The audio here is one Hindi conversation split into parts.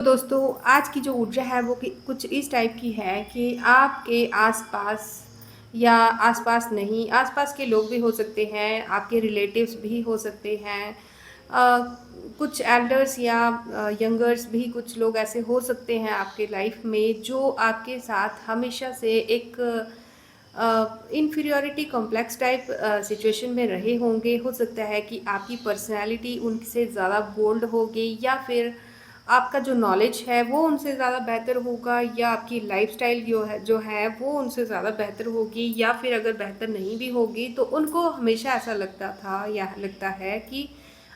तो दोस्तों आज की जो ऊर्जा है वो कुछ इस टाइप की है कि आपके आसपास या आसपास नहीं, आसपास के लोग भी हो सकते हैं, आपके रिलेटिव्स भी हो सकते हैं, कुछ एल्डर्स या यंगर्स भी कुछ लोग ऐसे हो सकते हैं आपके लाइफ में जो आपके साथ हमेशा से एक इन्फीरियॉरिटी कॉम्प्लेक्स टाइप सिचुएशन में रहे होंगे। हो सकता है कि आपकी पर्सनैलिटी उनसे ज़्यादा बोल्ड होगी, या फिर आपका जो नॉलेज है वो उनसे ज़्यादा बेहतर होगा, या आपकी लाइफस्टाइल जो है वो उनसे ज़्यादा बेहतर होगी, या फिर अगर बेहतर नहीं भी होगी तो उनको हमेशा ऐसा लगता था या लगता है कि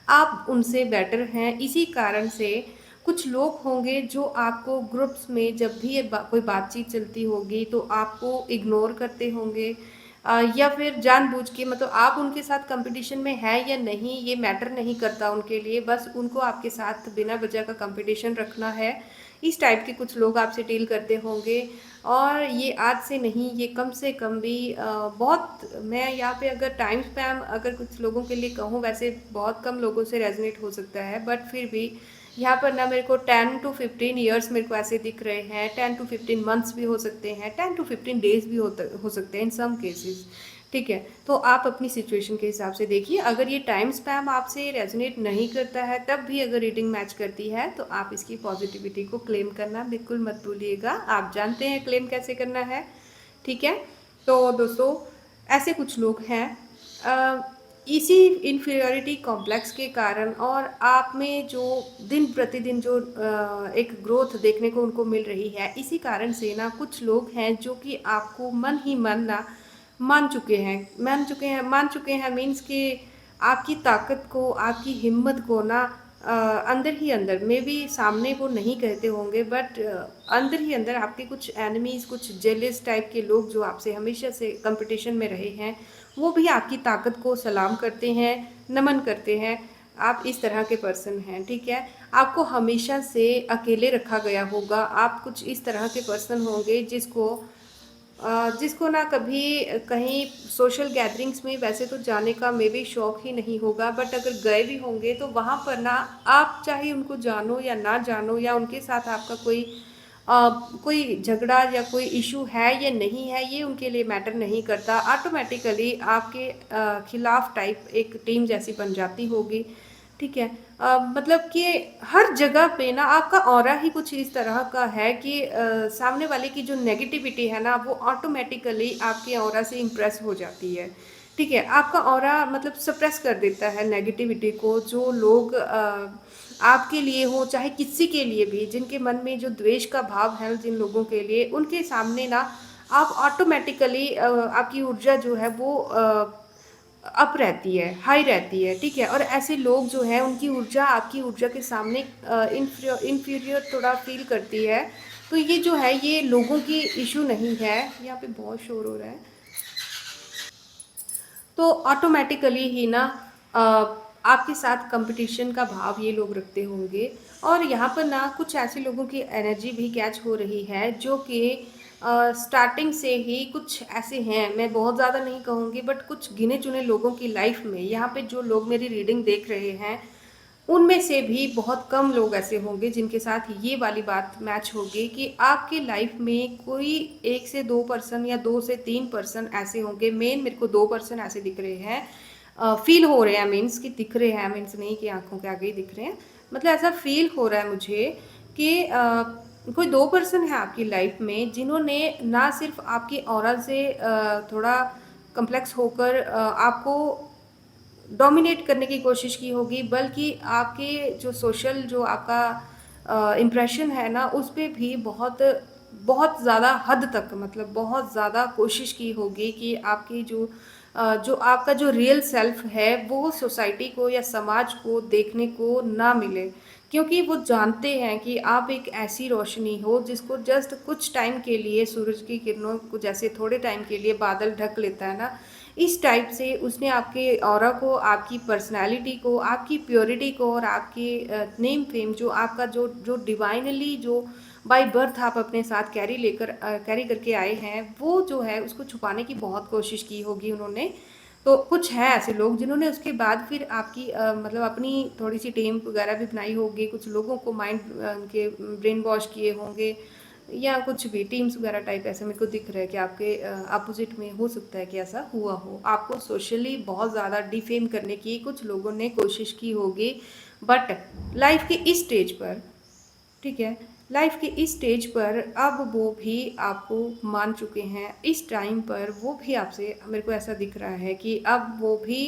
आप उनसे बेटर हैं। इसी कारण से कुछ लोग होंगे जो आपको ग्रुप्स में जब भी कोई बातचीत चलती होगी तो आपको इग्नोर करते होंगे, या फिर जानबूझ के, मतलब आप उनके साथ कंपटीशन में है या नहीं ये मैटर नहीं करता उनके लिए, बस उनको आपके साथ बिना वजह का कंपटीशन रखना है। इस टाइप के कुछ लोग आपसे डील करते होंगे। और ये आज से नहीं, ये कम से कम भी बहुत, मैं यहाँ पे अगर टाइम स्पैम अगर कुछ लोगों के लिए कहूँ, वैसे बहुत कम लोगों से रेजोनेट हो सकता है, बट फिर भी यहाँ पर ना मेरे को 10 to 15 ईयर्स मेरे को ऐसे दिख रहे हैं। 10 to 15 मंथ्स भी हो सकते हैं, 10 to 15 डेज भी हो सकते हैं इन सम केसेस। ठीक है, तो आप अपनी सिचुएशन के हिसाब से देखिए। अगर ये टाइम स्पैम आपसे रेजोनेट नहीं करता है, तब भी अगर रीडिंग मैच करती है तो आप इसकी पॉजिटिविटी को क्लेम करना बिल्कुल मत भूलिएगा। आप जानते हैं क्लेम कैसे करना है। ठीक है, तो दोस्तों ऐसे कुछ लोग हैं, इसी इन्फीरियरिटी कॉम्प्लेक्स के कारण और आप में जो दिन प्रतिदिन जो एक ग्रोथ देखने को उनको मिल रही है, इसी कारण से ना कुछ लोग हैं जो कि आपको मन ही मन ना मान चुके हैं मीन्स कि आपकी ताकत को, आपकी हिम्मत को ना अंदर ही अंदर, मे बी सामने वो नहीं कहते होंगे, बट अंदर ही अंदर आपके कुछ एनिमीज, कुछ जेलिस टाइप के लोग जो आपसे हमेशा से कंपटीशन में रहे हैं, वो भी आपकी ताकत को सलाम करते हैं, नमन करते हैं। आप इस तरह के पर्सन हैं। ठीक है, आपको हमेशा से अकेले रखा गया होगा। आप कुछ इस तरह के पर्सन होंगे जिसको ना कभी कहीं सोशल गैदरिंग्स में वैसे तो जाने का मे बी शौक ही नहीं होगा, बट अगर गए भी होंगे तो वहाँ पर ना, आप चाहे उनको जानो या ना जानो, या उनके साथ आपका कोई झगड़ा या कोई इशू है या नहीं है, ये उनके लिए मैटर नहीं करता। ऑटोमेटिकली आपके खिलाफ टाइप एक टीम जैसी बन जाती होगी। ठीक है, मतलब कि हर जगह पे ना आपका ऑरा ही कुछ इस तरह का है कि सामने वाले की जो नेगेटिविटी है ना वो ऑटोमेटिकली आपके ऑरा से इम्प्रेस हो जाती है। ठीक है, आपका ऑरा मतलब सप्रेस कर देता है नेगेटिविटी को। जो लोग आपके लिए हो, चाहे किसी के लिए भी, जिनके मन में जो द्वेष का भाव है जिन लोगों के लिए, उनके सामने ना आप ऑटोमेटिकली आपकी ऊर्जा जो है वो अप रहती है, हाई रहती है। ठीक है, और ऐसे लोग जो हैं उनकी ऊर्जा आपकी ऊर्जा के सामने इन्फीरियर थोड़ा फील करती है। तो ये जो है ये लोगों की इशू नहीं है। यहाँ पे बहुत शोर हो रहा है। तो ऑटोमेटिकली ही ना अ, आपके साथ कंपटीशन का भाव ये लोग रखते होंगे। और यहाँ पर ना कुछ ऐसे लोगों की एनर्जी भी कैच हो रही है जो कि स्टार्टिंग से ही कुछ ऐसे हैं, मैं बहुत ज़्यादा नहीं कहूँगी, बट कुछ गिने चुने लोगों की लाइफ में, यहाँ पे जो लोग मेरी रीडिंग देख रहे हैं उनमें से भी बहुत कम लोग ऐसे होंगे जिनके साथ ये वाली बात मैच होगी कि आपकी लाइफ में कोई 1 से 2 पर्सन या 2 से 3 पर्सन ऐसे होंगे। मेन मेरे को 2 पर्सन ऐसे दिख रहे हैं, फील हो रहे हैं, मीन्स कि दिख रहे हैं, मीन्स नहीं कि आंखों के आगे ही दिख रहे हैं, मतलब ऐसा फील हो रहा है मुझे कि कोई 2 पर्सन है आपकी लाइफ में जिन्होंने ना सिर्फ आपकी ऑरा से थोड़ा कम्प्लेक्स होकर आपको डोमिनेट करने की कोशिश की होगी, बल्कि आपके जो सोशल जो आपका इम्प्रेशन है ना उस पे भी बहुत बहुत ज़्यादा हद तक, मतलब बहुत ज़्यादा कोशिश की होगी कि आपकी जो आपका जो रियल सेल्फ है वो सोसाइटी को या समाज को देखने को ना मिले। क्योंकि वो जानते हैं कि आप एक ऐसी रोशनी हो जिसको जस्ट कुछ टाइम के लिए, सूरज की किरणों को जैसे थोड़े टाइम के लिए बादल ढक लेता है ना, इस टाइप से उसने आपके ऑरा को, आपकी पर्सनैलिटी को, आपकी प्योरिटी को और आपके नेम फेम, जो आपका जो जो डिवाइनली जो बाय बर्थ आप अपने साथ कैरी करके आए हैं, वो जो है उसको छुपाने की बहुत कोशिश की होगी उन्होंने। तो कुछ हैं ऐसे लोग जिन्होंने उसके बाद फिर आपकी मतलब अपनी थोड़ी-सी टीम वगैरह भी बनाई होगी, कुछ लोगों को माइंड उनके ब्रेन वॉश किए होंगे या कुछ भी टीम्स वगैरह टाइप ऐसा मेरे को दिख रहा है कि आपके अपोज़िट में हो सकता है कि ऐसा हुआ हो। आपको सोशली बहुत ज़्यादा डिफ़ेम करने की कुछ लोगों ने कोशिश की होगी, बट लाइफ़ के इस स्टेज पर, ठीक है, लाइफ के इस स्टेज पर अब वो भी आपको मान चुके हैं। इस टाइम पर वो भी आपसे, मेरे को ऐसा दिख रहा है कि अब वो भी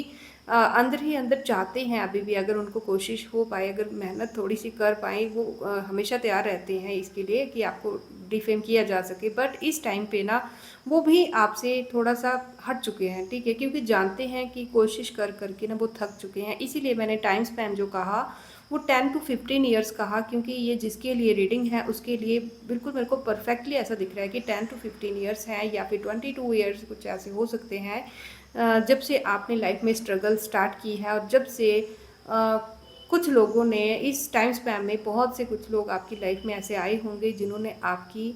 अंदर ही अंदर चाहते हैं अभी भी, अगर उनको कोशिश हो पाए, अगर मेहनत थोड़ी सी कर पाएँ, वो हमेशा तैयार रहते हैं इसके लिए कि आपको डिफेम किया जा सके। बट इस टाइम पे ना वो भी आपसे थोड़ा सा हट चुके हैं, ठीक है, क्योंकि जानते हैं कि कोशिश कर करके ना वो थक चुके हैं। इसीलिए मैंने टाइम स्पैन जो कहा वो 10 to 15 ईयर्स कहा, क्योंकि ये जिसके लिए रीडिंग है उसके लिए बिल्कुल मेरे को परफेक्टली ऐसा दिख रहा है कि 10 to 15 ईयर्स हैं या फिर 22 ईयर्स कुछ ऐसे हो सकते हैं। जब से आपने लाइफ में स्ट्रगल स्टार्ट की है और जब से अ, कुछ लोगों ने इस टाइम स्पैन में, बहुत से कुछ लोग आपकी लाइफ में ऐसे आए होंगे जिन्होंने आपकी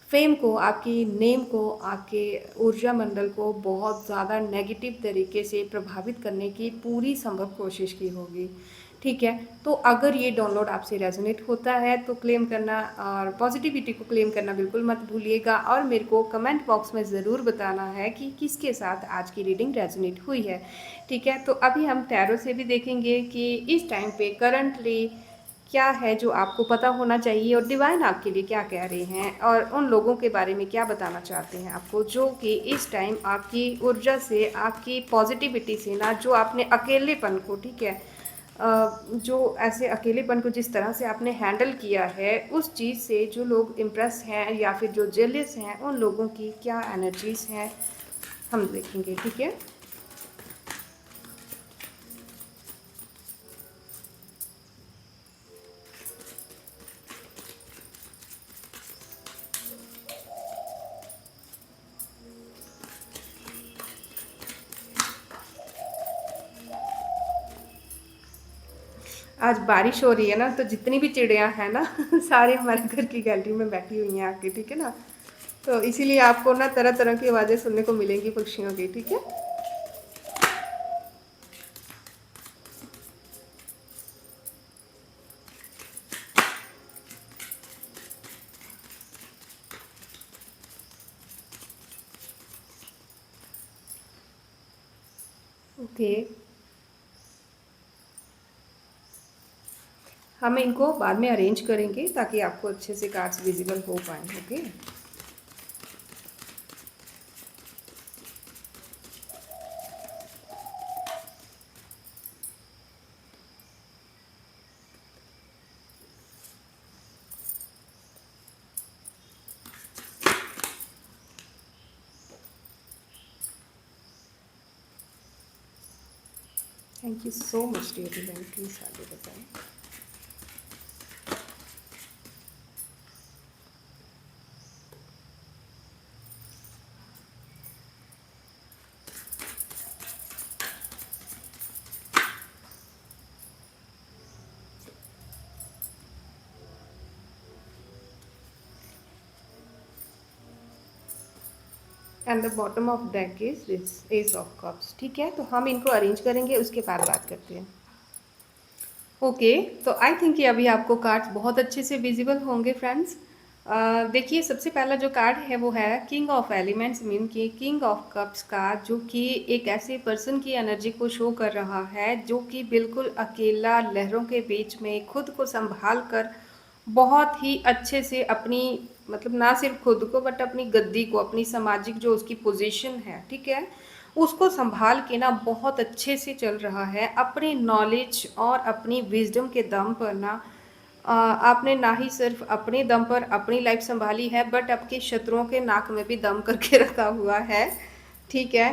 फेम को, आपकी नेम को, आपके ऊर्जा मंडल को बहुत ज़्यादा नेगेटिव तरीके से प्रभावित करने की पूरी संभव कोशिश की होगी, ठीक है। तो अगर ये डाउनलोड आपसे रेजोनेट होता है तो क्लेम करना और पॉजिटिविटी को क्लेम करना बिल्कुल मत भूलिएगा, और मेरे को कमेंट बॉक्स में ज़रूर बताना है कि किसके साथ आज की रीडिंग रेजोनेट हुई है, ठीक है। तो अभी हम टैरो से भी देखेंगे कि इस टाइम पे करंटली क्या है जो आपको पता होना चाहिए और डिवाइन आपके लिए क्या कह रहे हैं और उन लोगों के बारे में क्या बताना चाहते हैं आपको, जो कि इस टाइम आपकी ऊर्जा से, आपकी पॉजिटिविटी से ना, जो आपने अकेलेपन को, ठीक है, जो ऐसे अकेलेपन को जिस तरह से आपने हैंडल किया है, उस चीज़ से जो लोग इम्प्रेस हैं या फिर जो जेलस हैं, उन लोगों की क्या एनर्जीज हैं हम देखेंगे, ठीक है। आज बारिश हो रही है ना, तो जितनी भी चिड़ियाँ हैं ना सारे हमारे घर की गैलरी में बैठी हुई हैं आके, ठीक है ना। तो इसीलिए आपको ना तरह तरह की आवाज़ें सुनने को मिलेंगी पक्षियों की, ठीक है। ओके, हम इनको बाद में अरेंज करेंगे ताकि आपको अच्छे से कार्ड्स विजिबल हो पाएँ, okay. Thank you so much dear divine, please आगे बताएं। And the bottom of deck is this ace of cups, ठीक है। तो हम इनको अरेंज करेंगे, उसके बाद बात करते हैं। ओके, तो आई थिंक कि अभी आपको कार्ड्स बहुत अच्छे से विजिबल होंगे फ्रेंड्स। देखिए, सबसे पहला जो कार्ड है वो है किंग ऑफ एलिमेंट्स, मीन कि किंग ऑफ कप्स का, जो कि एक ऐसे पर्सन की एनर्जी को शो कर रहा है जो कि बिल्कुल अकेला लहरों के बीच में खुद को संभाल कर बहुत ही अच्छे से अपनी, मतलब ना सिर्फ खुद को बट अपनी गद्दी को, अपनी सामाजिक जो उसकी पोजीशन है, ठीक है, उसको संभाल के ना बहुत अच्छे से चल रहा है अपनी नॉलेज और अपनी विजडम के दम पर ना। आपने ना ही सिर्फ अपने दम पर अपनी लाइफ संभाली है, बट आपके शत्रुओं के नाक में भी दम करके रखा हुआ है, ठीक है।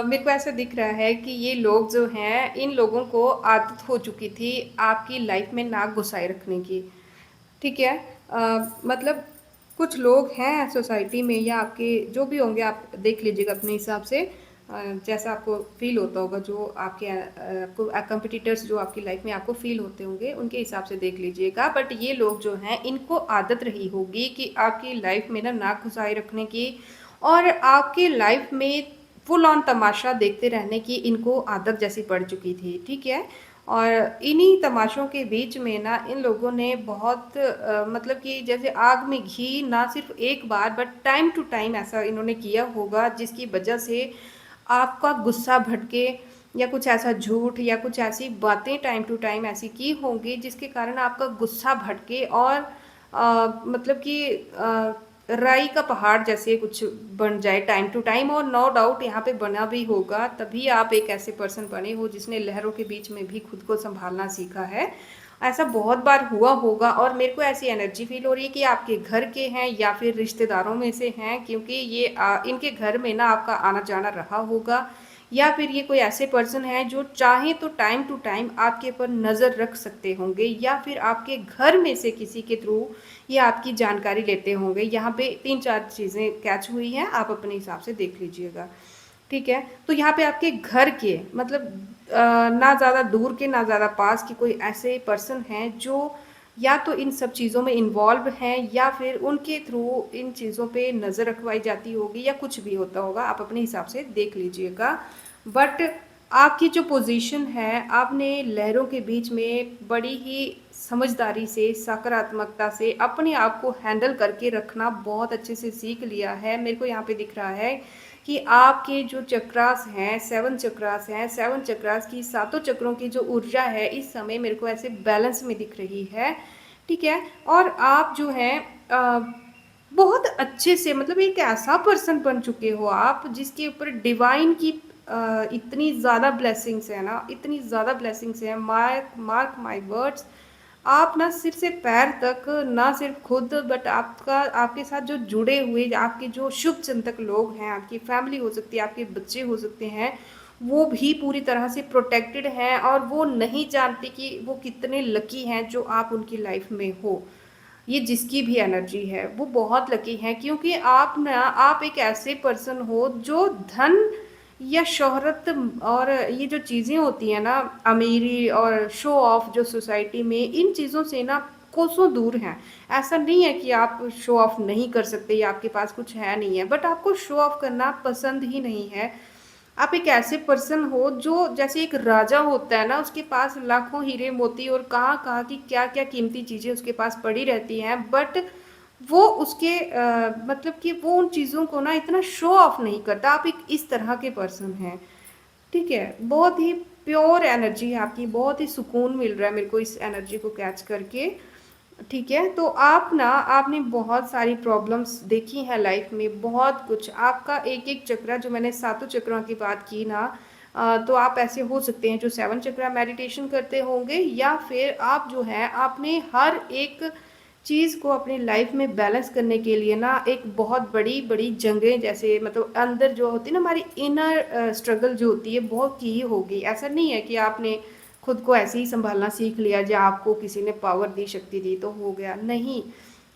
मेरे को ऐसा दिख रहा है कि ये लोग जो हैं, इन लोगों को आदत हो चुकी थी आपकी लाइफ में नाक घुसाए रखने की, ठीक है। मतलब कुछ लोग हैं सोसाइटी में या आपके जो भी होंगे, आप देख लीजिएगा अपने हिसाब से, जैसा आपको फील होता होगा, जो आपके आपको कंपटीटर्स जो आपकी लाइफ में आपको फील होते होंगे, उनके हिसाब से देख लीजिएगा। बट ये लोग जो हैं, इनको आदत रही होगी कि आपकी लाइफ में ना नाक घुसाए रखने की, और आपकी लाइफ में फुल ऑन तमाशा देखते रहने की इनको आदत जैसी पड़ चुकी थी, ठीक है? और इन्हीं तमाशों के बीच में ना इन लोगों ने बहुत मतलब कि जैसे आग में घी ना सिर्फ़ एक बार बट टाइम टू टाइम ऐसा इन्होंने किया होगा जिसकी वजह से आपका गुस्सा भड़के या कुछ ऐसा झूठ या कुछ ऐसी बातें टाइम टू टाइम ऐसी की होंगी जिसके कारण आपका गुस्सा भड़के और मतलब कि राई का पहाड़ जैसे कुछ बन जाए टाइम टू टाइम और नो डाउट यहाँ पे बना भी होगा तभी आप एक ऐसे पर्सन बने हो जिसने लहरों के बीच में भी खुद को संभालना सीखा है। ऐसा बहुत बार हुआ होगा और मेरे को ऐसी एनर्जी फील हो रही है कि आपके घर के हैं या फिर रिश्तेदारों में से हैं क्योंकि ये इनके घर में ना आपका आना जाना रहा होगा या फिर ये कोई ऐसे पर्सन है जो चाहे तो टाइम टू टाइम आपके ऊपर नज़र रख सकते होंगे या फिर आपके घर में से किसी के थ्रू ये आपकी जानकारी लेते होंगे। यहाँ पे 3-4 चीज़ें कैच हुई हैं, आप अपने हिसाब से देख लीजिएगा, ठीक है? तो यहाँ पे आपके घर के मतलब ना ज़्यादा दूर के ना ज़्यादा पास के कोई ऐसे पर्सन हैं जो या तो इन सब चीज़ों में इन्वॉल्व हैं या फिर उनके थ्रू इन चीज़ों पे नज़र रखवाई जाती होगी या कुछ भी होता होगा, आप अपने हिसाब से देख लीजिएगा। बट आपकी जो पोजीशन है, आपने लहरों के बीच में बड़ी ही समझदारी से, सकारात्मकता से अपने आप को हैंडल करके रखना बहुत अच्छे से सीख लिया है। मेरे को यहाँ पे दिख रहा है कि आपके जो चक्रास हैं, 7 चक्रास हैं, 7 चक्रास की सातों चक्रों की जो ऊर्जा है इस समय मेरे को ऐसे बैलेंस में दिख रही है, ठीक है? और आप जो हैं बहुत अच्छे से मतलब एक ऐसा पर्सन बन चुके हो आप जिसके ऊपर डिवाइन की इतनी ज़्यादा ब्लेसिंग्स है ना, इतनी ज़्यादा ब्लेसिंग्स हैं, मार्क मार्क माय वर्ड्स। आप ना सिर से पैर तक ना सिर्फ खुद बट आपका आपके साथ जो जुड़े हुए आपके जो शुभ चिंतक लोग हैं, आपकी फैमिली हो सकती है, आपके बच्चे हो सकते हैं, वो भी पूरी तरह से प्रोटेक्टेड हैं और वो नहीं जानते कि वो कितने लकी हैं जो आप उनकी लाइफ में हो। ये जिसकी भी एनर्जी है वो बहुत लकी है क्योंकि आप एक ऐसे पर्सन हो जो धन या शोहरत और ये जो चीज़ें होती हैं ना अमीरी और शो ऑफ जो सोसाइटी में इन चीज़ों से ना कोसों दूर हैं। ऐसा नहीं है कि आप शो ऑफ नहीं कर सकते या आपके पास कुछ है नहीं है बट आपको शो ऑफ करना पसंद ही नहीं है। आप एक ऐसे पर्सन हो जो जैसे एक राजा होता है ना उसके पास लाखों हीरे मोती और कहाँ-कहाँ की क्या-क्या कीमती चीज़ें उसके पास पड़ी रहती हैं बट वो उसके मतलब कि वो उन चीज़ों को ना इतना शो ऑफ नहीं करता। आप एक इस तरह के पर्सन हैं, ठीक है? बहुत ही प्योर एनर्जी है आपकी, बहुत ही सुकून मिल रहा है मेरे को इस एनर्जी को कैच करके। ठीक है, तो आप ना आपने बहुत सारी प्रॉब्लम्स देखी हैं लाइफ में, बहुत कुछ आपका एक-एक चक्रा जो मैंने सातों चक्रों की बात की ना तो आप ऐसे हो सकते हैं जो 7 चक्रा मेडिटेशन करते होंगे या फिर आप जो है आपने हर एक चीज़ को अपनी लाइफ में बैलेंस करने के लिए ना एक बहुत बड़ी-बड़ी जंगें जैसे मतलब अंदर जो होती है ना हमारी इनर स्ट्रगल जो होती है बहुत की होगी। ऐसा नहीं है कि आपने खुद को ऐसे ही सँभालना सीख लिया या आपको किसी ने पावर दी, शक्ति दी तो हो गया, नहीं।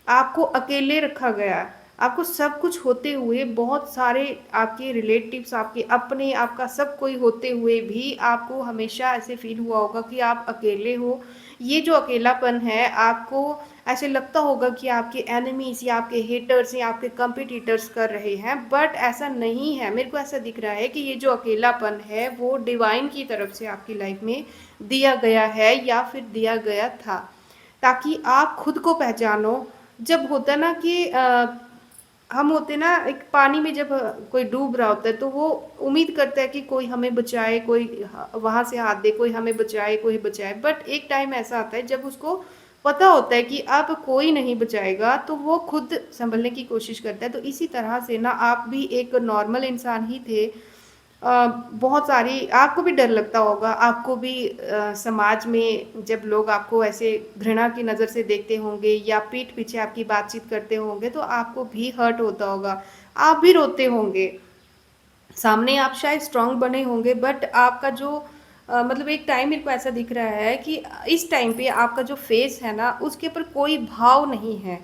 आपको अकेले रखा गया। आपको सब कुछ होते हुए बहुत सारे आपके रिलेटिव्स, आपके अपने, आपका सब कोई होते हुए भी आपको हमेशा ऐसे फ़ील हुआ होगा कि आप अकेले हो। ये जो अकेलापन है आपको ऐसे लगता होगा कि आपके एनिमीज़ या आपके हेटर्स या आपके कॉम्पिटिटर्स कर रहे हैं, बट ऐसा नहीं है। मेरे को ऐसा दिख रहा है कि ये जो अकेलापन है वो डिवाइन की तरफ से आपकी लाइफ में दिया गया है या फिर दिया गया था, ताकि आप खुद को पहचानो। जब होता है ना कि हम होते ना एक पानी में जब कोई डूब रहा होता है तो वो उम्मीद करता है कि कोई हमें बचाए, कोई वहाँ से हाथ दे, कोई हमें बचाए, कोई बचाए। बट एक टाइम ऐसा आता है जब उसको पता होता है कि अब कोई नहीं बचाएगा तो वो खुद संभलने की कोशिश करता है। तो इसी तरह से ना आप भी एक नॉर्मल इंसान ही थे। बहुत सारी आपको भी डर लगता होगा, आपको भी समाज में जब लोग आपको ऐसे घृणा की नज़र से देखते होंगे या पीठ पीछे आपकी बातचीत करते होंगे तो आपको भी हर्ट होता होगा, आप भी रोते होंगे। सामने आप शायद स्ट्रॉन्ग बने होंगे बट आपका जो मतलब एक टाइम मेरे को ऐसा दिख रहा है कि इस टाइम पे आपका जो फेस है ना उसके ऊपर कोई भाव नहीं है।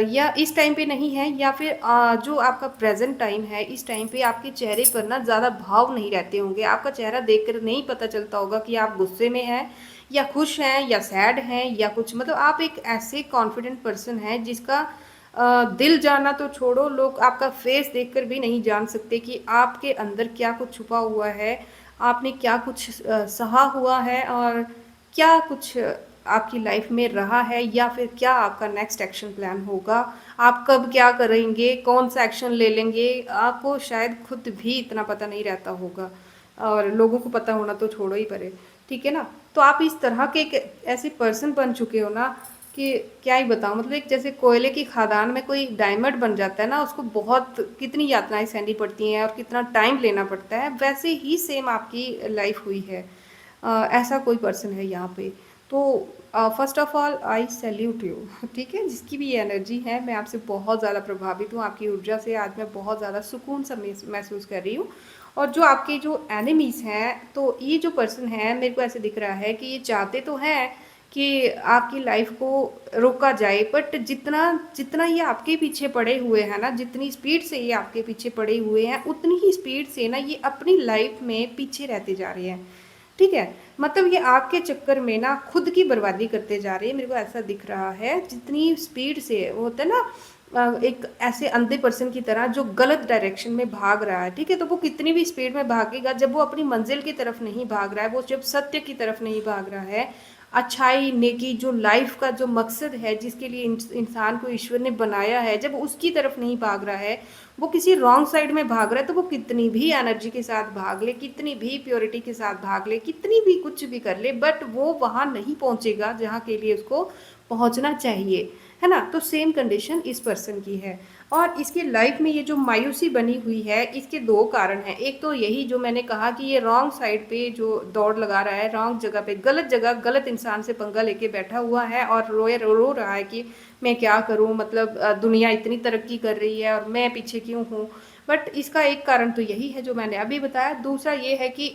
या इस टाइम पे नहीं है या फिर जो आपका प्रेजेंट टाइम है इस टाइम पे आपके चेहरे पर ना ज़्यादा भाव नहीं रहते होंगे। आपका चेहरा देखकर नहीं पता चलता होगा कि आप गुस्से में हैं या खुश हैं या सैड हैं या कुछ मतलब आप एक ऐसे कॉन्फिडेंट पर्सन हैं जिसका दिल जाना तो छोड़ो, लोग आपका फेस देखकर भी नहीं जान सकते कि आपके अंदर क्या कुछ छुपा हुआ है, आपने क्या कुछ सहा हुआ है और क्या कुछ आपकी लाइफ में रहा है, या फिर क्या आपका नेक्स्ट एक्शन प्लान होगा, आप कब क्या करेंगे, कौन सा एक्शन ले लेंगे, आपको शायद खुद भी इतना पता नहीं रहता होगा और लोगों को पता होना तो छोड़ो ही परे। ठीक है ना? तो आप इस तरह के एक ऐसे पर्सन बन चुके हो ना कि क्या ही बताऊँ, मतलब एक जैसे कोयले की खदान में कोई डायमंड बन जाता है ना, उसको बहुत कितनी यातनाएं सहनी पड़ती हैं और कितना टाइम लेना पड़ता है, वैसे ही सेम आपकी लाइफ हुई है। ऐसा कोई पर्सन है यहाँ पे। तो first of all I salute you. ठीक है, जिसकी भी ये एनर्जी है, मैं आपसे बहुत ज़्यादा प्रभावित हूँ, आपकी ऊर्जा से आज मैं बहुत ज़्यादा सुकून सा महसूस कर रही हूँ। और जो आपके जो एनिमीज़ हैं, तो ये जो पर्सन है, मेरे को ऐसे दिख रहा है कि ये चाहते तो हैं कि आपकी लाइफ को रोका जाए, बट जितना जितना ये आपके पीछे पड़े हुए हैं ना, जितनी स्पीड से ये आपके पीछे पड़े हुए हैं, उतनी ही स्पीड से ना ये अपनी लाइफ में पीछे रहते जा रहे हैं। ठीक है, मतलब ये आपके चक्कर में ना खुद की बर्बादी करते जा रहे हैं, मेरे को ऐसा दिख रहा है। जितनी स्पीड से वो होता है ना, एक ऐसे अंधे पर्सन की तरह जो गलत डायरेक्शन में भाग रहा है, ठीक है, तो वो कितनी भी स्पीड में भागेगा, जब वो अपनी मंजिल की तरफ नहीं भाग रहा है, वो जब सत्य की तरफ नहीं भाग रहा है, अच्छाई नेकी जो लाइफ का जो मकसद है, जिसके लिए इंसान को ईश्वर ने बनाया है, जब उसकी तरफ नहीं भाग रहा है, वो किसी रॉन्ग साइड में भाग रहा है, तो वो कितनी भी एनर्जी के साथ भाग ले, कितनी भी प्योरिटी के साथ भाग ले, कितनी भी कुछ भी कर ले, बट वो वहाँ नहीं पहुँचेगा जहाँ के लिए उसको पहुँचना चाहिए, है ना? तो सेम कंडीशन इस पर्सन की है। और इसकी लाइफ में ये जो मायूसी बनी हुई है, इसके दो कारण हैं। एक तो यही जो मैंने कहा कि ये रॉन्ग साइड पे जो दौड़ लगा रहा है, रॉन्ग जगह पे, गलत जगह गलत इंसान से पंगा लेके बैठा हुआ है और रो रहा है कि मैं क्या करूं, मतलब दुनिया इतनी तरक्की कर रही है और मैं पीछे क्यों हूँ। बट इसका एक कारण तो यही है जो मैंने अभी बताया। दूसरा ये है कि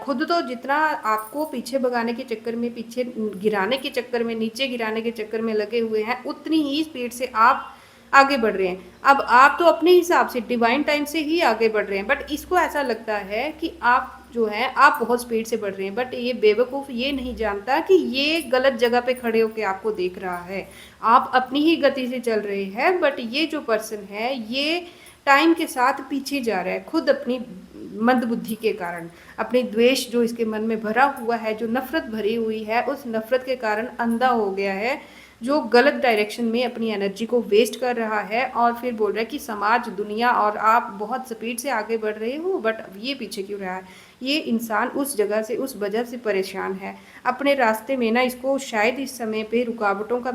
खुद तो जितना आपको पीछे भगाने के चक्कर में, पीछे गिराने के चक्कर में, नीचे गिराने के चक्कर में लगे हुए हैं, उतनी ही स्पीड से आप आगे बढ़ रहे हैं। अब आप तो अपने हिसाब से डिवाइन टाइम से ही आगे बढ़ रहे हैं, बट इसको ऐसा लगता है कि आप जो है आप बहुत स्पीड से बढ़ रहे हैं, बट ये बेवकूफ़ ये नहीं जानता कि ये गलत जगह पे खड़े होकर आपको देख रहा है। आप अपनी ही गति से चल रहे हैं, बट ये जो पर्सन है ये टाइम के साथ पीछे जा रहा है, खुद अपनी मंदबुद्धि के कारण, अपने द्वेष जो इसके मन में भरा हुआ है, जो नफरत भरी हुई है, उस नफरत के कारण अंधा हो गया है, जो गलत डायरेक्शन में अपनी एनर्जी को वेस्ट कर रहा है और फिर बोल रहा है कि समाज, दुनिया और आप बहुत स्पीड से आगे बढ़ रहे हो, बट ये पीछे क्यों रहा है। ये इंसान उस जगह से, उस वजह से परेशान है अपने रास्ते में ना। इसको शायद इस समय पे रुकावटों का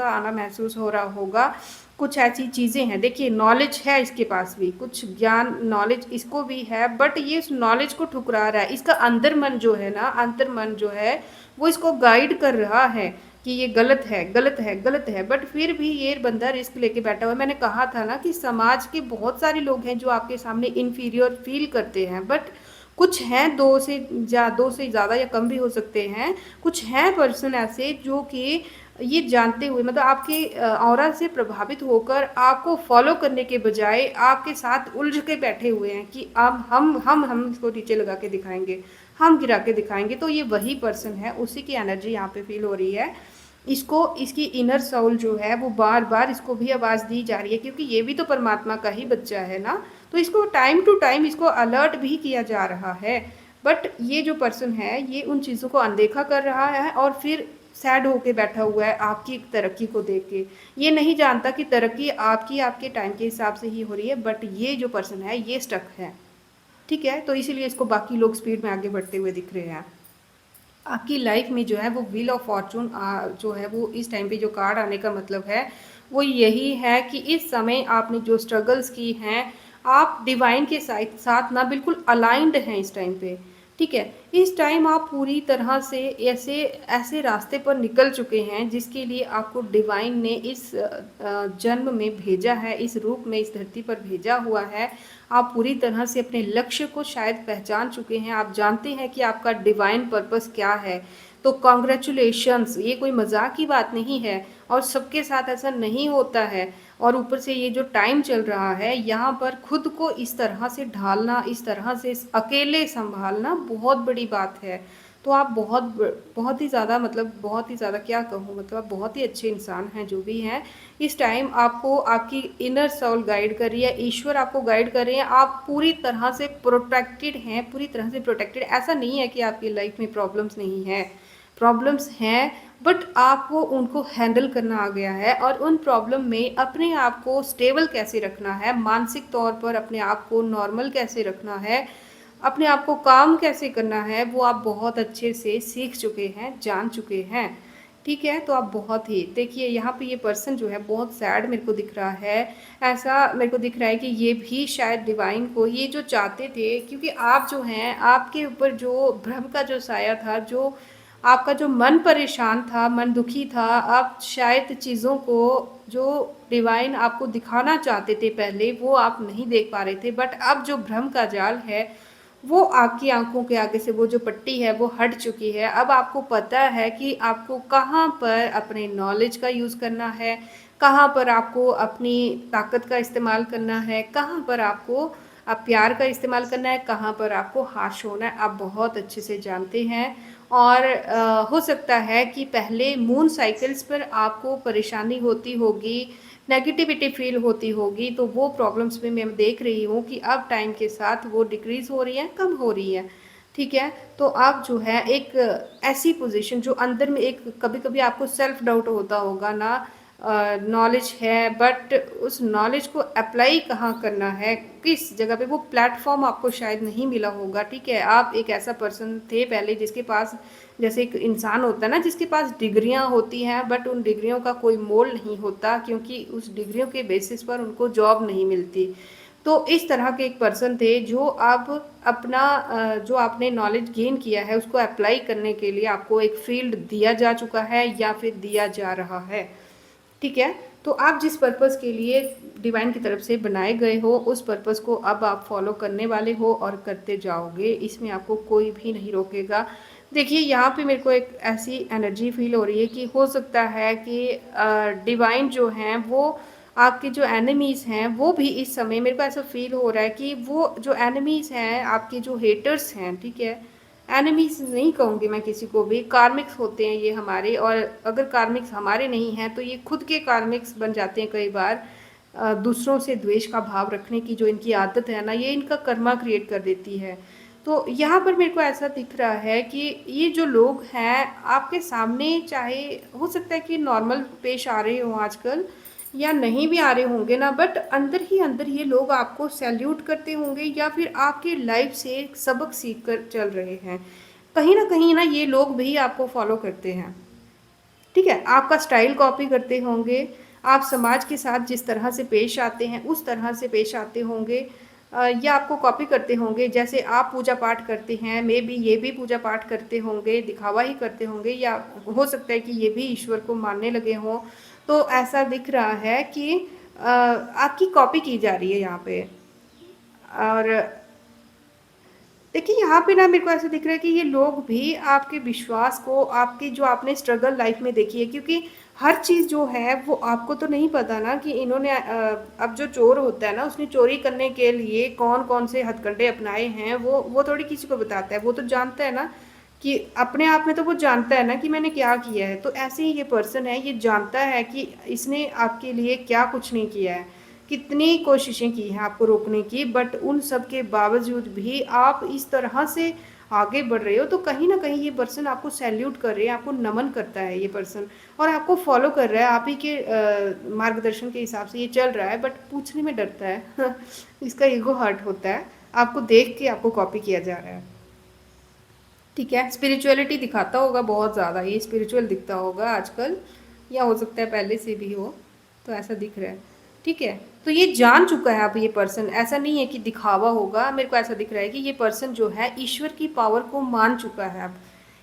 आना महसूस हो रहा होगा। कुछ ऐसी चीज़ें हैं, देखिए नॉलेज है इसके पास भी, कुछ ज्ञान नॉलेज इसको भी है, बट ये उस नॉलेज को ठुकरा रहा है। इसका अंदर मन जो है ना, अंतर मन जो है, वो इसको गाइड कर रहा है कि ये गलत है, गलत है, गलत है, बट फिर भी ये बंदा रिस्क लेके बैठा हुआ है। मैंने कहा था ना कि समाज के बहुत सारे लोग हैं जो आपके सामने इन्फीरियर फील करते हैं, बट कुछ हैं, दो से ज़्यादा या कम भी हो सकते हैं, कुछ हैं पर्सन ऐसे जो कि ये जानते हुए, मतलब आपके ऑरा से प्रभावित होकर आपको फॉलो करने के बजाय आपके साथ उलझ के बैठे हुए हैं कि अब हम इसको नीचे लगा के दिखाएंगे, हम गिरा के दिखाएंगे। तो ये वही पर्सन है, उसी की एनर्जी यहाँ पे फील हो रही है। इसको, इसकी इनर सोल जो है वो बार बार इसको भी आवाज़ दी जा रही है, क्योंकि ये भी तो परमात्मा का ही बच्चा है ना। तो इसको टाइम टू टाइम इसको अलर्ट भी किया जा रहा है, बट ये जो पर्सन है ये उन चीज़ों को अनदेखा कर रहा है और फिर सैड होके बैठा हुआ है आपकी तरक्की को देख के। ये नहीं जानता कि तरक्की आपकी आपके टाइम के हिसाब से ही हो रही है, बट ये जो पर्सन है ये स्टक है। ठीक है, तो इसीलिए इसको बाकी लोग स्पीड में आगे बढ़ते हुए दिख रहे हैं। आपकी लाइफ में जो है वो व्हील ऑफ फॉर्चून जो है वो इस टाइम पे जो कार्ड आने का मतलब है वो यही है कि इस समय आपने जो स्ट्रगल्स की हैं, आप डिवाइन के साथ साथ ना बिल्कुल अलाइंड हैं इस टाइम पे। ठीक है, इस टाइम आप पूरी तरह से ऐसे ऐसे रास्ते पर निकल चुके हैं जिसके लिए आपको डिवाइन ने इस जन्म में भेजा है, इस रूप में इस धरती पर भेजा हुआ है। आप पूरी तरह से अपने लक्ष्य को शायद पहचान चुके हैं, आप जानते हैं कि आपका डिवाइन पर्पस क्या है। तो कॉन्ग्रेचुलेशंस, ये कोई मजाक की बात नहीं है और सबके साथ ऐसा नहीं होता है। और ऊपर से ये जो टाइम चल रहा है यहाँ पर खुद को इस तरह से ढालना, इस तरह से अकेले संभालना बहुत बड़ी बात है। तो आप बहुत ही ज़्यादा मतलब बहुत ही ज़्यादा क्या कहूँ मतलब आप बहुत ही अच्छे इंसान हैं जो भी हैं। इस टाइम आपको आपकी इनर सोल गाइड कर रही है, ईश्वर आपको गाइड कर रहे हैं, आप पूरी तरह से प्रोटेक्टेड हैं, पूरी तरह से प्रोटेक्टेड। ऐसा नहीं है कि आपकी लाइफ में प्रॉब्लम्स नहीं है, प्रॉब्लम्स हैं, बट आपको उनको हैंडल करना आ गया है और उन प्रॉब्लम में अपने आप को स्टेबल कैसे रखना है, मानसिक तौर पर अपने आप को नॉर्मल कैसे रखना है, अपने आप को काम कैसे करना है, वो आप बहुत अच्छे से सीख चुके हैं, जान चुके हैं। ठीक है, तो आप बहुत ही देखिए यहाँ पे ये पर्सन जो है बहुत सैड मेरे को दिख रहा है। ऐसा मेरे को दिख रहा है कि ये भी शायद डिवाइन को ये जो चाहते थे, क्योंकि आप जो हैं आपके ऊपर जो भ्रम का जो साया था, जो आपका जो मन परेशान था, मन दुखी था, आप शायद चीज़ों को जो डिवाइन आपको दिखाना चाहते थे पहले वो आप नहीं देख पा रहे थे, बट अब जो भ्रम का जाल है वो आपकी आंखों के आगे से वो जो पट्टी है वो हट चुकी है। अब आपको पता है कि आपको कहाँ पर अपने नॉलेज का यूज़ करना है, कहाँ पर आपको अपनी ताकत का इस्तेमाल करना है, कहाँ पर आपको आप प्यार का इस्तेमाल करना है, कहाँ पर आपको हाश होना है, आप बहुत अच्छे से जानते हैं। और हो सकता है कि पहले मून साइकिल्स पर आपको परेशानी होती होगी, नेगेटिविटी फील होती होगी, तो वो प्रॉब्लम्स भी मैं देख रही हूँ कि अब टाइम के साथ वो डिक्रीज़ हो रही हैं, कम हो रही हैं। ठीक है, तो आप जो है एक ऐसी पोजीशन जो अंदर में एक कभी-कभी आपको सेल्फ डाउट होता होगा ना, नॉलेज है बट उस नॉलेज को अप्लाई कहाँ करना है, किस जगह पे, वो प्लेटफॉर्म आपको शायद नहीं मिला होगा। ठीक है, आप एक ऐसा पर्सन थे पहले जिसके पास, जैसे एक इंसान होता है ना जिसके पास डिग्रियां होती हैं बट उन डिग्रियों का कोई मोल नहीं होता, क्योंकि उस डिग्रियों के बेसिस पर उनको जॉब नहीं मिलती। तो इस तरह के एक पर्सन थे जो अब अपना जो आपने नॉलेज गेन किया है उसको अप्लाई करने के लिए आपको एक फील्ड दिया जा चुका है या फिर दिया जा रहा है। ठीक है, तो आप जिस पर्पस के लिए डिवाइन की तरफ से बनाए गए हो उस पर्पस को अब आप फॉलो करने वाले हो और करते जाओगे, इसमें आपको कोई भी नहीं रोकेगा। देखिए यहाँ पे मेरे को एक ऐसी एनर्जी फील हो रही है कि हो सकता है कि डिवाइन जो हैं वो आपके जो एनिमीज़ हैं वो भी इस समय, मेरे को ऐसा फील हो रहा है कि वो जो एनिमीज़ हैं, आपके जो हेटर्स हैं, ठीक है, एनिमीज नहीं कहूँगी मैं किसी को भी, कार्मिक्स होते हैं ये हमारे, और अगर कार्मिक्स हमारे नहीं हैं तो ये खुद के कार्मिक्स बन जाते हैं कई बार। दूसरों से द्वेष का भाव रखने की जो इनकी आदत है ना, ये इनका कर्मा क्रिएट कर देती है। तो यहाँ पर मेरे को ऐसा दिख रहा है कि ये जो लोग हैं आपके सामने, चाहे हो सकता है कि नॉर्मल पेश आ रहे हों आजकल या नहीं भी आ रहे होंगे ना, बट अंदर ही अंदर ये लोग आपको सैल्यूट करते होंगे या फिर आपकी लाइफ से एक सबक सीख कर चल रहे हैं। कहीं ना ये लोग भी आपको फॉलो करते हैं। ठीक है, आपका स्टाइल कॉपी करते होंगे, आप समाज के साथ जिस तरह से पेश आते हैं उस तरह से पेश आते होंगे, या आपको कॉपी करते होंगे। जैसे आप पूजा पाठ करते हैं, मे बी ये भी पूजा पाठ करते होंगे, दिखावा ही करते होंगे, या हो सकता है कि ये भी ईश्वर को मानने लगे हों। तो ऐसा दिख रहा है कि आपकी कॉपी की जा रही है यहाँ पे। और देखिए यहाँ पे ना मेरे को ऐसा दिख रहा है कि ये लोग भी आपके विश्वास को, आपकी जो आपने स्ट्रगल लाइफ में देखी है, क्योंकि हर चीज़ जो है वो आपको तो नहीं पता ना कि इन्होंने अब जो चोर होता है ना उसने चोरी करने के लिए कौन कौन से हथकंडे अपनाए हैं, वो थोड़ी किसी को बताता है, वो तो जानता है ना कि अपने आप में तो वो जानता है ना कि मैंने क्या किया है। तो ऐसे ही ये पर्सन है, ये जानता है कि इसने आपके लिए क्या कुछ नहीं किया है, कितनी कोशिशें की हैं आपको रोकने की, बट उन सब के बावजूद भी आप इस तरह से आगे बढ़ रहे हो। तो कहीं ना कहीं ये पर्सन आपको सैल्यूट कर रहे हैं, आपको नमन करता है ये पर्सन, और आपको फॉलो कर रहा है, आप ही के मार्गदर्शन के हिसाब से ये चल रहा है, बट पूछने में डरता है इसका ईगो हर्ट होता है, आपको देख के आपको कॉपी किया जा रहा है। ठीक है, स्पिरिचुअलिटी दिखाता होगा बहुत ज़्यादा, ये स्पिरिचुअल दिखता होगा आजकल, या हो सकता है पहले से भी हो, तो ऐसा दिख रहा है। ठीक है, तो ये जान चुका है अब ये पर्सन, ऐसा नहीं है कि दिखावा होगा, मेरे को ऐसा दिख रहा है कि ये पर्सन जो है ईश्वर की पावर को मान चुका है अब।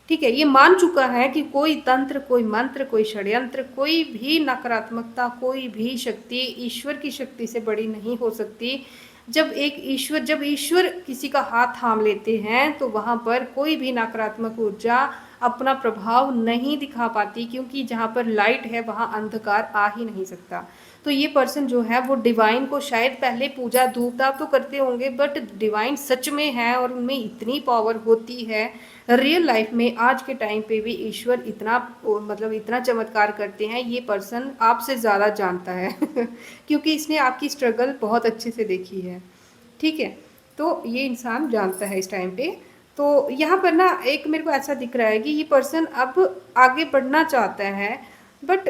ठीक है, ये मान चुका है कि कोई तंत्र, कोई मंत्र, कोई षड्यंत्र, कोई भी नकारात्मकता, कोई भी शक्ति ईश्वर की शक्ति से बड़ी नहीं हो सकती। जब ईश्वर किसी का हाथ थाम लेते हैं तो वहाँ पर कोई भी नकारात्मक ऊर्जा अपना प्रभाव नहीं दिखा पाती, क्योंकि जहाँ पर लाइट है वहाँ अंधकार आ ही नहीं सकता। तो ये पर्सन जो है वो डिवाइन को शायद पहले पूजा धूप धाप तो करते होंगे, बट डिवाइन सच में है और उनमें इतनी पावर होती है। रियल लाइफ में आज के टाइम पे भी ईश्वर इतना मतलब इतना चमत्कार करते हैं, ये पर्सन आपसे ज़्यादा जानता है क्योंकि इसने आपकी स्ट्रगल बहुत अच्छे से देखी है। ठीक है, तो ये इंसान जानता है इस टाइम पे। तो यहाँ पर ना एक मेरे को ऐसा दिख रहा है कि ये पर्सन अब आगे बढ़ना चाहता है, बट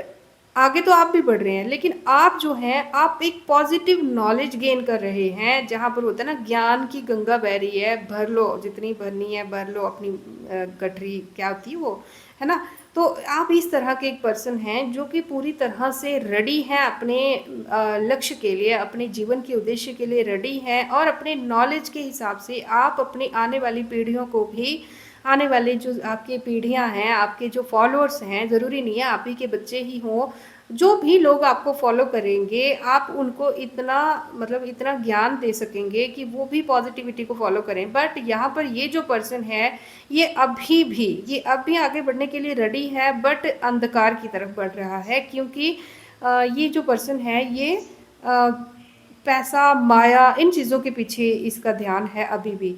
आगे तो आप भी बढ़ रहे हैं, लेकिन आप जो हैं आप एक पॉजिटिव नॉलेज गेन कर रहे हैं, जहाँ पर होता है ना ज्ञान की गंगा बह रही है, भर लो जितनी भरनी है भर लो अपनी गठरी क्या होती है वो, है ना। तो आप इस तरह के एक पर्सन हैं जो कि पूरी तरह से रेडी हैं अपने लक्ष्य के लिए, अपने जीवन के उद्देश्य के लिए रेडी हैं, और अपने नॉलेज के हिसाब से आप अपने आने वाली पीढ़ियों को भी, आने वाले जो आपकी पीढ़ियां हैं, आपके जो फॉलोअर्स हैं, ज़रूरी नहीं है आप ही के बच्चे ही हों, जो भी लोग आपको फॉलो करेंगे आप उनको इतना मतलब इतना ज्ञान दे सकेंगे कि वो भी पॉजिटिविटी को फॉलो करें। बट यहाँ पर ये जो पर्सन है ये अभी आगे बढ़ने के लिए रेडी है, बट अंधकार की तरफ बढ़ रहा है, क्योंकि ये जो पर्सन है ये पैसा माया इन चीज़ों के पीछे इसका ध्यान है अभी भी।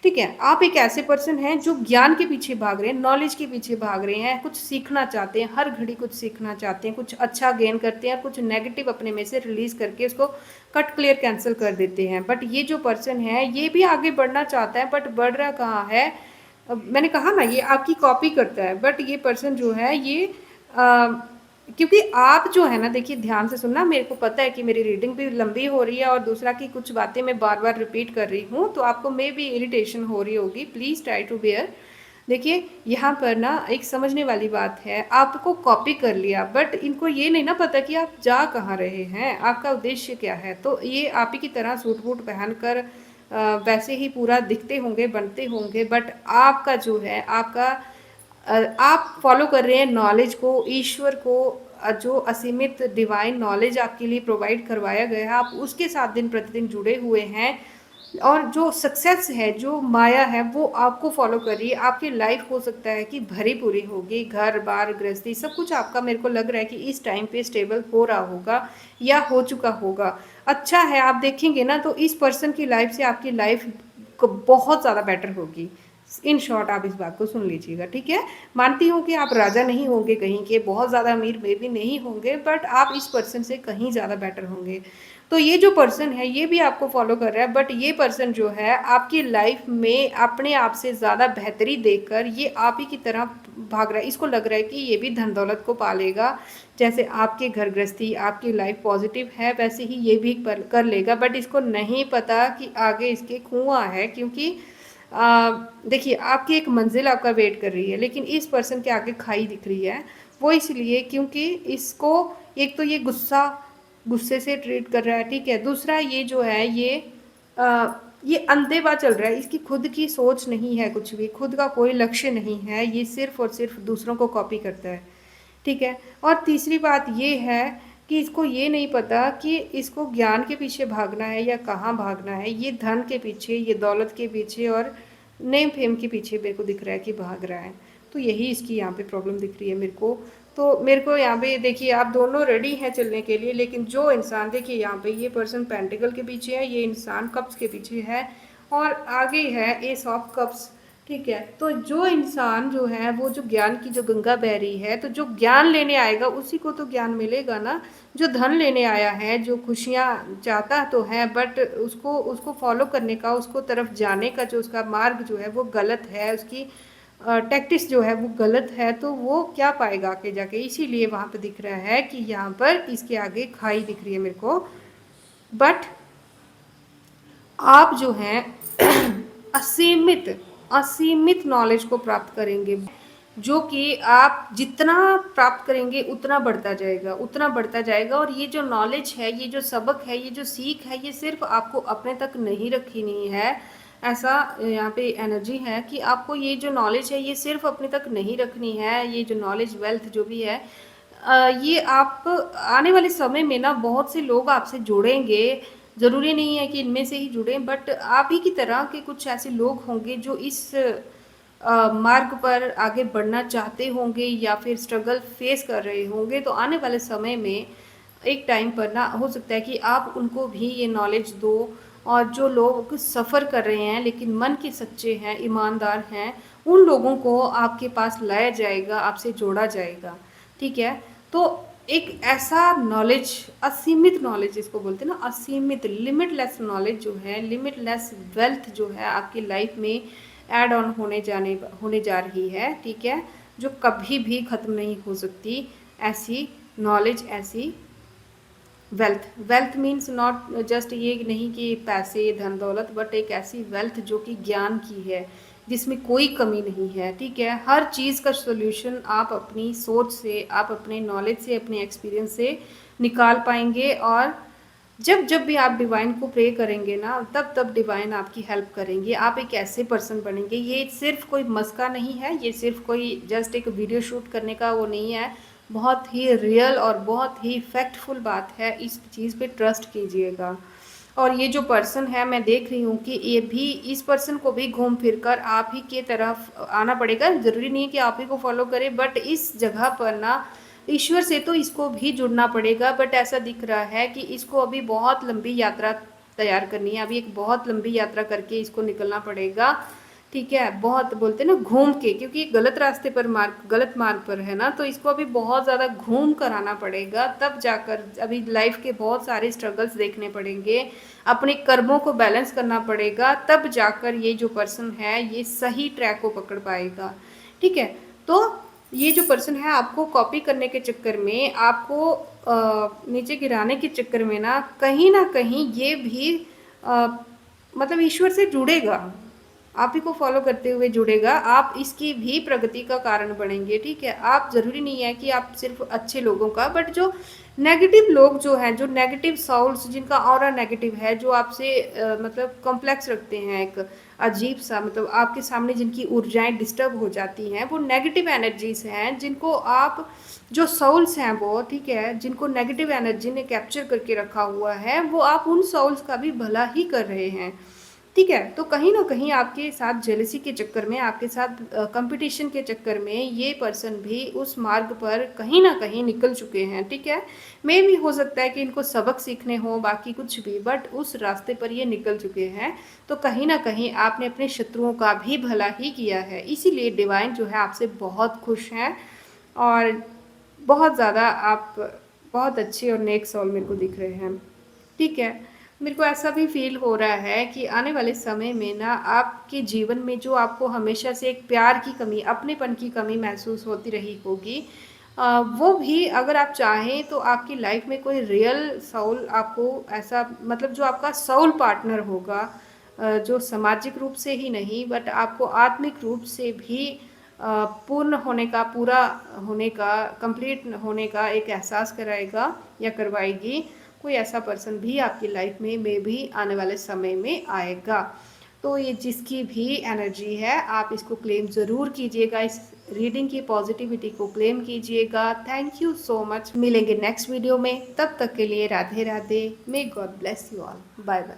ठीक है, आप एक ऐसे पर्सन हैं जो ज्ञान के पीछे भाग रहे हैं, नॉलेज के पीछे भाग रहे हैं, कुछ सीखना चाहते हैं, हर घड़ी कुछ सीखना चाहते हैं, कुछ अच्छा गेन करते हैं, कुछ नेगेटिव अपने में से रिलीज करके उसको कट क्लियर कैंसिल कर देते हैं। बट ये जो पर्सन है ये भी आगे बढ़ना चाहता है, बट बढ़ रहा कहाँ है, मैंने कहा ना ये आपकी कॉपी करता है। बट ये पर्सन जो है ये क्योंकि आप जो है ना, देखिए ध्यान से सुनना, मेरे को पता है कि मेरी रीडिंग भी लंबी हो रही है और दूसरा की कुछ बातें मैं बार बार रिपीट कर रही हूँ, तो आपको मे भी इरिटेशन हो रही होगी, प्लीज़ ट्राई टू बेयर। देखिए यहाँ पर ना एक समझने वाली बात है, आपको कॉपी कर लिया, बट इनको ये नहीं ना पता कि आप जा कहाँ रहे हैं, आपका उद्देश्य क्या है। तो ये आप ही की तरह सूट बूट पहन कर वैसे ही पूरा दिखते होंगे, बनते होंगे, बट आपका जो है आपका आप फॉलो कर रहे हैं नॉलेज को, ईश्वर को, जो असीमित डिवाइन नॉलेज आपके लिए प्रोवाइड करवाया गया है, आप उसके साथ दिन प्रतिदिन जुड़े हुए हैं, और जो सक्सेस है, जो माया है, वो आपको फॉलो करिए। आपकी लाइफ हो सकता है कि भरी पूरी होगी, घर बार गृहस्थी सब कुछ आपका, मेरे को लग रहा है कि इस टाइम पे स्टेबल हो रहा होगा या हो चुका होगा। अच्छा है, आप देखेंगे ना तो इस पर्सन की लाइफ से आपकी लाइफ बहुत ज़्यादा बेटर होगी। इन शॉर्ट आप इस बात को सुन लीजिएगा, ठीक है। मानती हूँ कि आप राजा नहीं होंगे कहीं के, बहुत ज़्यादा अमीर में भी नहीं होंगे, बट आप इस पर्सन से कहीं ज़्यादा बेटर होंगे। तो ये जो पर्सन है ये भी आपको फॉलो कर रहा है, बट ये पर्सन जो है आपकी लाइफ में अपने आप से ज़्यादा बेहतरी देखकर ये आप ही की तरह भाग रहा है। इसको लग रहा है कि ये भी धन दौलत को पालेगा, जैसे आपके घर गृहस्थी आपकी लाइफ पॉजिटिव है वैसे ही ये भी कर लेगा, बट इसको नहीं पता कि आगे इसके कुआं है। क्योंकि देखिए आपकी एक मंजिल आपका वेट कर रही है, लेकिन इस पर्सन के आगे खाई दिख रही है। वो इसलिए क्योंकि इसको एक तो ये गुस्से से ट्रीट कर रहा है, ठीक है। दूसरा ये जो है ये अंधेवा चल रहा है, इसकी खुद की सोच नहीं है, कुछ भी खुद का कोई लक्ष्य नहीं है, ये सिर्फ और सिर्फ दूसरों को कॉपी करता है, ठीक है। और तीसरी बात ये है कि इसको ये नहीं पता कि इसको ज्ञान के पीछे भागना है या कहाँ भागना है, ये धन के पीछे, ये दौलत के पीछे और नेम फेम के पीछे मेरे को दिख रहा है कि भाग रहा है। तो यही इसकी यहाँ पे प्रॉब्लम दिख रही है मेरे को। तो मेरे को यहाँ पे देखिए आप दोनों रेडी हैं चलने के लिए, लेकिन जो इंसान, देखिए यहाँ पे ये पर्सन पेंटिकल के पीछे है, ये इंसान कप्स के पीछे है, और आगे है एस ऑफ कप्स, ठीक है। तो जो इंसान जो है वो जो ज्ञान की जो गंगा बह रही है, तो जो ज्ञान लेने आएगा उसी को तो ज्ञान मिलेगा ना। जो धन लेने आया है, जो खुशियाँ चाहता तो है, बट उसको उसको फॉलो करने का, उसको तरफ जाने का जो उसका मार्ग जो है वो गलत है, उसकी टैक्टिस जो है वो गलत है, तो वो क्या पाएगा आगे जाके। इसीलिए वहाँ पे दिख रहा है कि यहाँ पर इसके आगे खाई दिख रही है मेरे को। बट आप जो हैं असीमित असीमित नॉलेज को प्राप्त करेंगे, जो कि आप जितना प्राप्त करेंगे उतना बढ़ता जाएगा, उतना बढ़ता जाएगा। और ये जो नॉलेज है, ये जो सबक है, ये जो सीख है, ये सिर्फ आपको अपने तक नहीं रखी नहीं है, ऐसा यहाँ पे एनर्जी है कि आपको ये जो नॉलेज है ये सिर्फ अपने तक नहीं रखनी है। ये जो नॉलेज वेल्थ जो भी है, ये आप आने वाले समय में ना बहुत से लोग आपसे जुड़ेंगे, ज़रूरी नहीं है कि इनमें से ही जुड़ें, बट आप ही की तरह के कुछ ऐसे लोग होंगे जो इस मार्ग पर आगे बढ़ना चाहते होंगे या फिर स्ट्रगल फेस कर रहे होंगे, तो आने वाले समय में एक टाइम पर ना हो सकता है कि आप उनको भी ये नॉलेज दो, और जो लोग सफ़र कर रहे हैं लेकिन मन के सच्चे हैं, ईमानदार हैं, उन लोगों को आपके पास लाया जाएगा, आपसे जोड़ा जाएगा। ठीक है? तो एक ऐसा नॉलेज, असीमित नॉलेज जिसको बोलते हैं ना, असीमित लिमिटलेस नॉलेज जो है, लिमिटलेस वेल्थ जो है आपकी लाइफ में ऐड ऑन होने जा रही है। ठीक है? जो कभी भी ख़त्म नहीं हो सकती, ऐसी नॉलेज, ऐसी wealth. Wealth means not just ये नहीं कि पैसे, धन दौलत, बट एक ऐसी वेल्थ जो कि ज्ञान की है, जिसमें कोई कमी नहीं है। ठीक है? हर चीज़ का सॉल्यूशन आप अपनी सोच से, आप अपने नॉलेज से, अपने एक्सपीरियंस से निकाल पाएंगे। और जब जब भी आप डिवाइन को प्रे करेंगे ना, तब तब डिवाइन आपकी हेल्प करेंगे। आप एक ऐसे पर्सन बनेंगे। ये सिर्फ कोई मस्का नहीं है, ये सिर्फ कोई जस्ट एक वीडियो शूट करने का वो नहीं है, बहुत ही रियल और बहुत ही फैक्टफुल बात है। इस चीज़ पे ट्रस्ट कीजिएगा। और ये जो पर्सन है, मैं देख रही हूँ कि ये भी, इस पर्सन को भी घूम फिर कर आप ही के तरफ आना पड़ेगा। ज़रूरी नहीं है कि आप ही को फॉलो करें, बट इस जगह पर ना ईश्वर से तो इसको भी जुड़ना पड़ेगा। बट ऐसा दिख रहा है कि इसको अभी बहुत लंबी यात्रा तैयार करनी है, अभी एक बहुत लंबी यात्रा करके इसको निकलना पड़ेगा। ठीक है? बहुत बोलते हैं ना घूम के, क्योंकि गलत रास्ते पर, गलत मार्ग पर है ना, तो इसको अभी बहुत ज़्यादा घूम कर आना पड़ेगा। तब जाकर, अभी लाइफ के बहुत सारे स्ट्रगल्स देखने पड़ेंगे, अपने कर्मों को बैलेंस करना पड़ेगा, तब जाकर ये जो पर्सन है ये सही ट्रैक को पकड़ पाएगा। ठीक है? तो ये जो पर्सन है, आपको कॉपी करने के चक्कर में, आपको नीचे गिराने के चक्कर में ना कहीं ये भी मतलब ईश्वर से जुड़ेगा, आप ही को फॉलो करते हुए जुड़ेगा, आप इसकी भी प्रगति का कारण बनेंगे। ठीक है? आप, ज़रूरी नहीं है कि आप सिर्फ अच्छे लोगों का, बट जो नेगेटिव लोग जो हैं, जो नेगेटिव सोल्स, जिनका ऑरा नेगेटिव है, जो आपसे मतलब कॉम्प्लेक्स रखते हैं, एक अजीब सा, मतलब आपके सामने जिनकी ऊर्जाएं डिस्टर्ब हो जाती हैं, वो नेगेटिव एनर्जीज हैं, जिनको आप, जो सोल्स हैं वो, ठीक है, जिनको नेगेटिव एनर्जी ने कैप्चर करके रखा हुआ है, वो आप उन सोल्स का भी भला ही कर रहे हैं। ठीक है? तो कहीं ना कहीं आपके साथ जेलसी के चक्कर में, आपके साथ कंपटीशन के चक्कर में ये पर्सन भी उस मार्ग पर कहीं ना कहीं निकल चुके हैं। ठीक है? मे भी हो सकता है कि इनको सबक सीखने हो, बाकी कुछ भी, बट उस रास्ते पर ये निकल चुके हैं। तो कहीं ना कहीं आपने अपने शत्रुओं का भी भला ही किया है, इसीलिए डिवाइन जो है आपसे बहुत खुश हैं, और बहुत ज़्यादा आप बहुत अच्छे और नेक सोल मेरे को दिख रहे हैं। ठीक है? मेरे को ऐसा भी फील हो रहा है कि आने वाले समय में ना, आपके जीवन में जो आपको हमेशा से एक प्यार की कमी, अपनेपन की कमी महसूस होती रही होगी, वो भी अगर आप चाहें तो आपकी लाइफ में कोई रियल सोल आपको ऐसा, मतलब जो आपका सोल पार्टनर होगा, जो सामाजिक रूप से ही नहीं, बट आपको आत्मिक रूप से भी पूर्ण होने का, पूरा होने का, कंप्लीट होने का एक एहसास कराएगा या करवाएगी, कोई ऐसा पर्सन भी आपकी लाइफ में मे भी आने वाले समय में आएगा। तो ये जिसकी भी एनर्जी है, आप इसको क्लेम ज़रूर कीजिएगा, इस रीडिंग की पॉजिटिविटी को क्लेम कीजिएगा। Thank you so much. मिलेंगे नेक्स्ट वीडियो में, तब तक के लिए Radhe Radhe. May God bless you all. Bye bye.